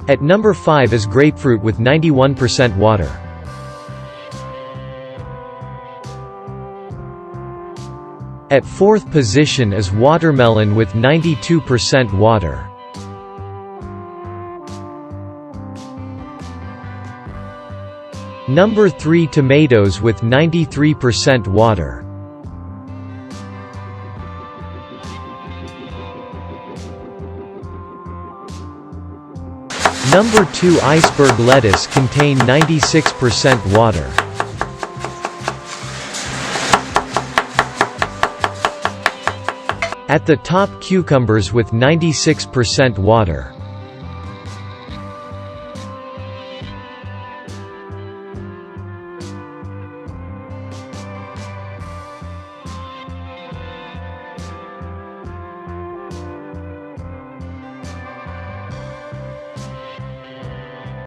At number 5 is grapefruit with 91% water. At 4th position is watermelon with 92% water. Number 3 tomatoes with 93% water. Number 2 iceberg lettuce contain 96% water. At the top cucumbers with 96% water.